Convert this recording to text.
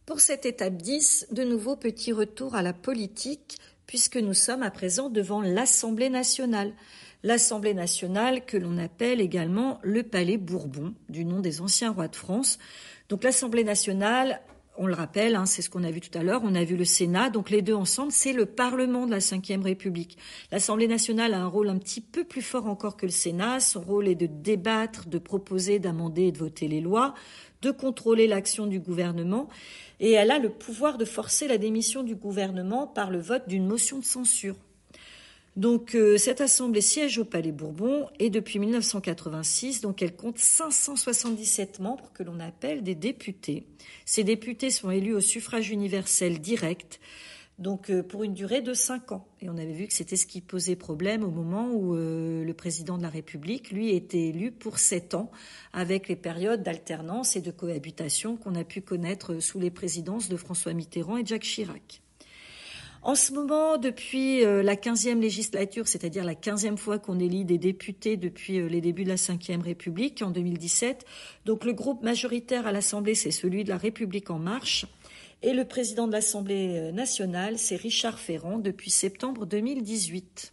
Pour cette étape 10, de nouveau petit retour à la politique, puisque nous sommes à présent devant l'Assemblée nationale. L'Assemblée nationale que l'on appelle également le Palais Bourbon, du nom des anciens rois de France. Donc l'Assemblée nationale, on le rappelle, c'est ce qu'on a vu tout à l'heure, on a vu le Sénat, donc les deux ensemble, c'est le Parlement de la Ve République. L'Assemblée nationale a un rôle un petit peu plus fort encore que le Sénat. Son rôle est de débattre, de proposer, d'amender et de voter les lois, de contrôler l'action du gouvernement, et elle a le pouvoir de forcer la démission du gouvernement par le vote d'une motion de censure. Donc cette assemblée siège au Palais Bourbon et depuis 1986, donc elle compte 577 membres que l'on appelle des députés. Ces députés sont élus au suffrage universel direct, donc pour une durée de 5 ans. Et on avait vu que c'était ce qui posait problème au moment où le président de la République, lui, était élu pour 7 ans, avec les périodes d'alternance et de cohabitation qu'on a pu connaître sous les présidences de François Mitterrand et Jacques Chirac. En ce moment, depuis la 15e législature, c'est-à-dire la 15e fois qu'on élit des députés depuis les débuts de la Ve République, en 2017, donc le groupe majoritaire à l'Assemblée, c'est celui de la République En Marche, et le président de l'Assemblée nationale, c'est Richard Ferrand, depuis septembre 2018.